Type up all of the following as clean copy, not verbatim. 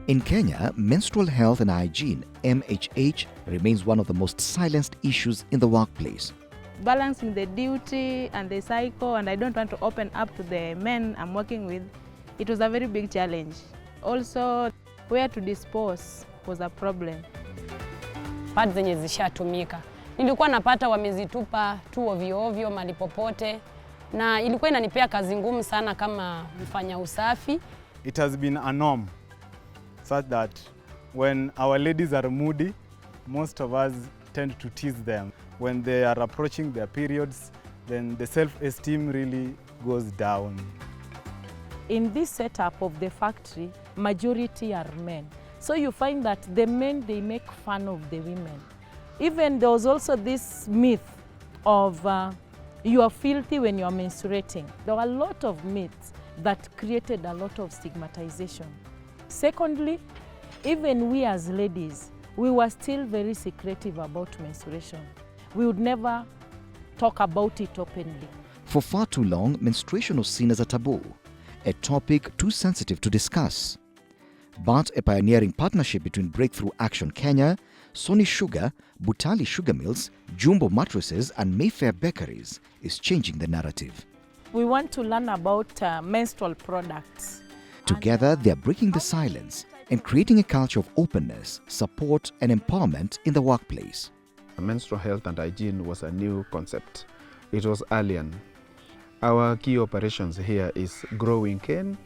In Kenya, menstrual health and hygiene (MHH) remains one of the most silenced issues in the workplace. Balancing the duty and the cycle, and I don't want to open up to the men I'm working with. It was a very big challenge. Also, where to dispose was a problem. Pads zenye zishatumika. Nilikuwa napata wamezitupa tu ovyo ovyo mahali popote, na ilikuwa inanipea kazi ngumu sana kama mfanya usafi. It has been a norm such that when our ladies are moody, most of us tend to tease them. When they are approaching their periods, then the self-esteem really goes down. In this setup of the factory, majority are men. So you find that the men, they make fun of the women. Even there was also this myth of you are filthy when you are menstruating. There were a lot of myths that created a lot of stigmatization. Secondly, even we as ladies, we were still very secretive about menstruation. We would never talk about it openly. For far too long, menstruation was seen as a taboo, a topic too sensitive to discuss. But a pioneering partnership between Breakthrough Action Kenya, Sony Sugar, Butali Sugar Mills, Jumbo Mattresses and Mayfair Bakeries is changing the narrative. We want to learn about menstrual products. Together, they are breaking the silence and creating a culture of openness, support and empowerment in the workplace. Menstrual health and hygiene was a new concept. It was alien. Our key operations here is growing cane,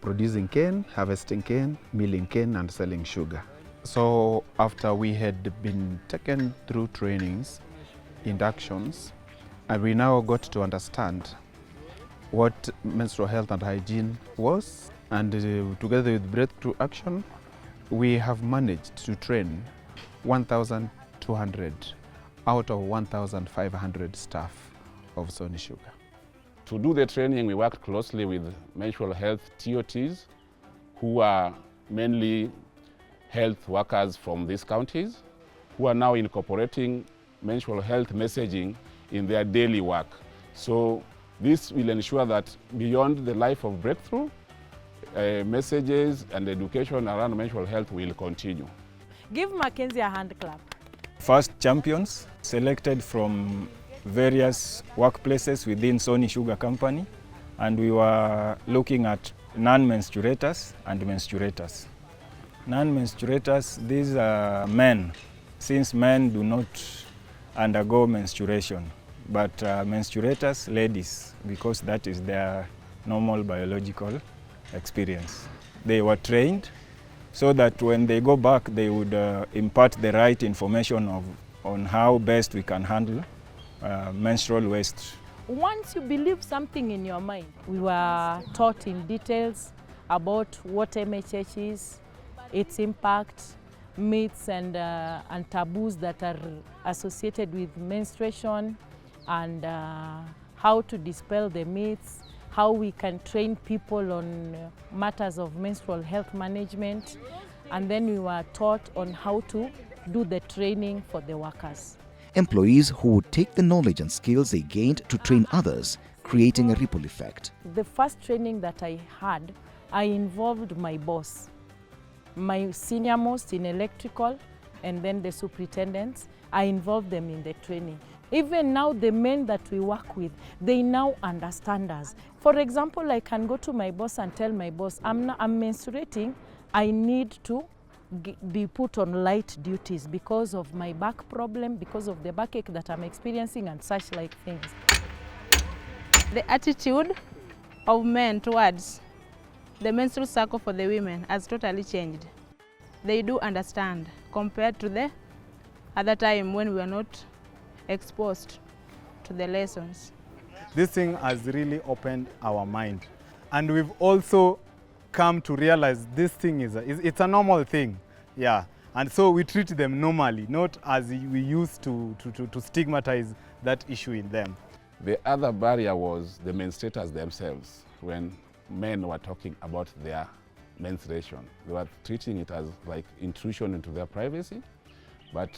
producing cane, harvesting cane, milling cane and selling sugar. So after we had been taken through trainings, inductions, and we now got to understand what menstrual health and hygiene was, and together with Breakthrough Action, we have managed to train 1,200 out of 1,500 staff of Sony Sugar. To do the training, we worked closely with menstrual health TOTs, who are mainly health workers from these counties, who are now incorporating menstrual health messaging in their daily work. So this will ensure that beyond the life of Breakthrough, messages and education around menstrual health will continue. Give Mackenzie a hand clap. First champions selected from various workplaces within Sony Sugar Company, and we were looking at non-menstruators and menstruators. Non-menstruators, these are men, since men do not undergo menstruation, but menstruators, ladies, because that is their normal biological experience. They were trained so that when they go back, they would impart the right information on how best we can handle menstrual waste. Once you believe something in your mind, we were taught in details about what MHH is, its impact, myths and taboos that are associated with menstruation, and how to dispel the myths, how we can train people on matters of menstrual health management, and then we were taught on how to do the training for the workers. Employees who would take the knowledge and skills they gained to train others, creating a ripple effect. The first training that I had, I involved my boss, my senior most in electrical, and then the superintendents. I involved them in the training. Even now, the men that we work with, they now understand us. For example, I can go to my boss and tell my boss, I'm menstruating, I need to be put on light duties because of my back problem, because of the backache that I'm experiencing and such like things. The attitude of men towards the menstrual cycle for the women has totally changed. They do understand compared to the other time when we were not exposed to the lessons. This thing has really opened our mind, and we've also come to realize this thing it's a normal thing, yeah. And so we treat them normally, not as we used to stigmatize that issue in them. The other barrier was the menstruators themselves. When men were talking about their menstruation, they were treating it as like intrusion into their privacy, but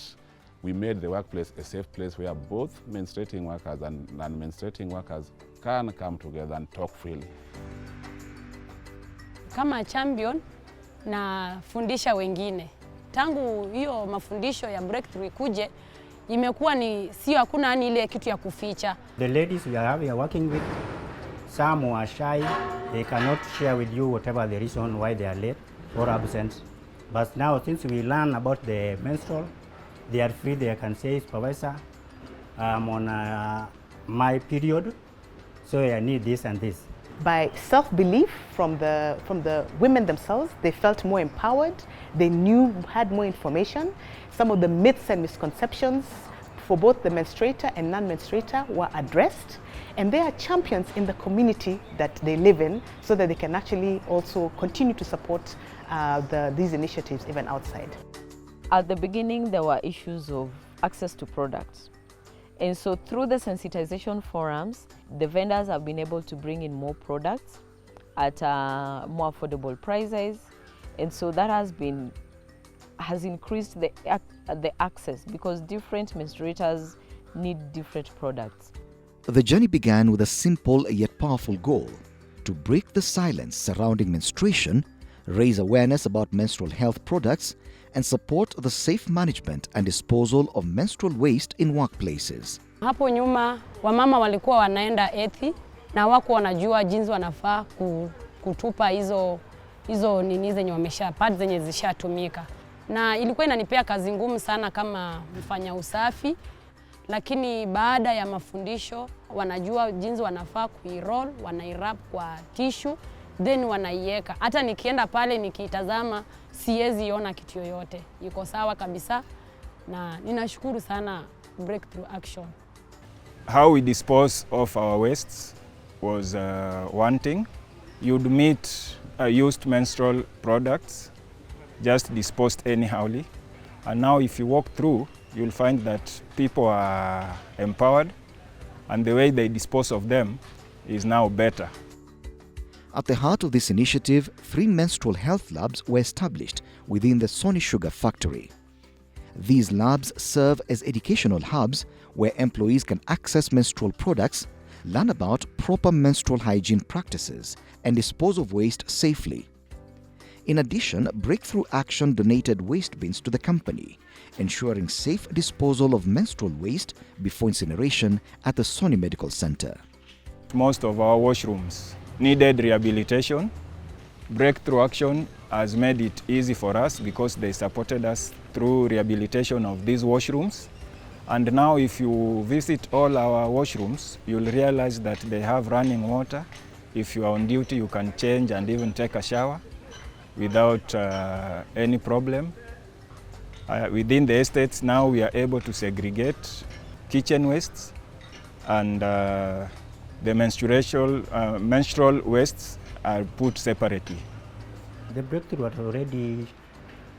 we made the workplace a safe place where both menstruating workers and non-menstruating workers can come together and talk freely. Kama champion, na fundisha wengine. Tangu hiyo mafundisho ya breakthrough ikuje, imekuwa ni sio hakuna yani ile kitu ya kuficha. The ladies we are working with, some are shy, they cannot share with you whatever the reason why they are late or absent. But now since we learn about the menstrual, they are free, they can say, supervisor, I'm on my period, so I need this and this. By self-belief from the women themselves, they felt more empowered, they had more information. Some of the myths and misconceptions for both the menstruator and non-menstruator were addressed, and they are champions in the community that they live in, so that they can actually also continue to support these initiatives even outside. At the beginning, there were issues of access to products. And so through the sensitization forums, the vendors have been able to bring in more products at more affordable prices. And so that has increased the access, because different menstruators need different products. The journey began with a simple yet powerful goal: to break the silence surrounding menstruation, raise awareness about menstrual health products, and support the safe management and disposal of menstrual waste in workplaces. Hapo nyuma wamama walikuwa wanaenda ethi na wako wanajua jinsi wanafaa kutupa hizo nini zenye pads zenye zishatumika, na ilikuwa inanipea kazi ngumu sana kama mfanya usafi, lakini baada ya mafundisho wanajua jinsi wanafaa kuiroll, wanairap kwa tissue, then wanaiweka. Hata nikienda pale nikitazama siwezi ona kitu yoyote, iko sawa kabisa, na ninashukuru sana Breakthrough Action. How we dispose of our wastes was one thing. You'd meet used menstrual products just disposed anyhowly, and now if you walk through, you'll find that people are empowered, and the way they dispose of them is now better. At the heart of this initiative, 3 menstrual health labs were established within the Sony Sugar factory. These labs serve as educational hubs where employees can access menstrual products, learn about proper menstrual hygiene practices, and dispose of waste safely. In addition, Breakthrough Action donated waste bins to the company, ensuring safe disposal of menstrual waste before incineration at the Sony Medical Center. Most of our washrooms needed rehabilitation. Breakthrough Action has made it easy for us because they supported us through rehabilitation of these washrooms. And now if you visit all our washrooms, you'll realize that they have running water. If you are on duty, you can change and even take a shower without any problem. Within the estates now we are able to segregate kitchen wastes, and the menstrual wastes are put separately. The Breakthrough had already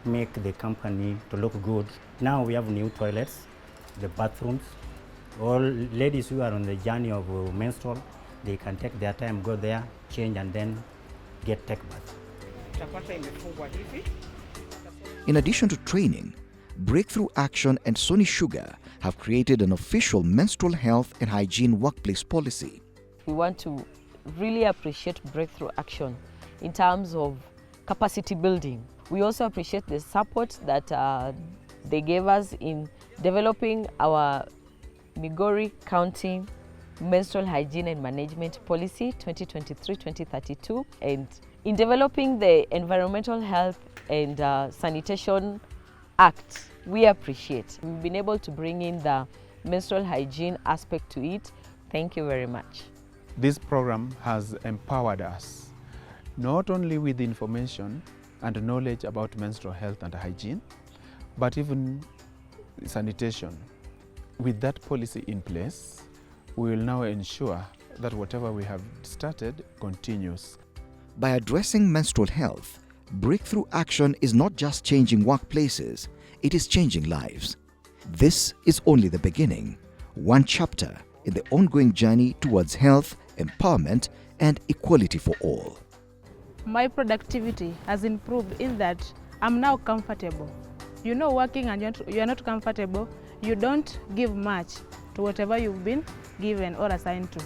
make the company to look good. Now we have new toilets, the bathrooms. All ladies who are on the journey of menstrual, they can take their time, go there, change, and then take bath. In addition to training, Breakthrough Action and Sony Sugar have created an official menstrual health and hygiene workplace policy. We want to really appreciate Breakthrough Action in terms of capacity building. We also appreciate the support that they gave us in developing our Migori County Menstrual Hygiene and Management Policy 2023-2032, and in developing the Environmental Health and Sanitation Act. We appreciate. We've been able to bring in the menstrual hygiene aspect to it. Thank you very much. This program has empowered us, not only with information and knowledge about menstrual health and hygiene, but even sanitation. With that policy in place, we will now ensure that whatever we have started continues. By addressing menstrual health, Breakthrough Action is not just changing workplaces, it is changing lives. This is only the beginning, one chapter in the ongoing journey towards health, empowerment, and equality for all. My productivity has improved in that I'm now comfortable. You know, working and you're not comfortable, you don't give much to whatever you've been given or assigned to.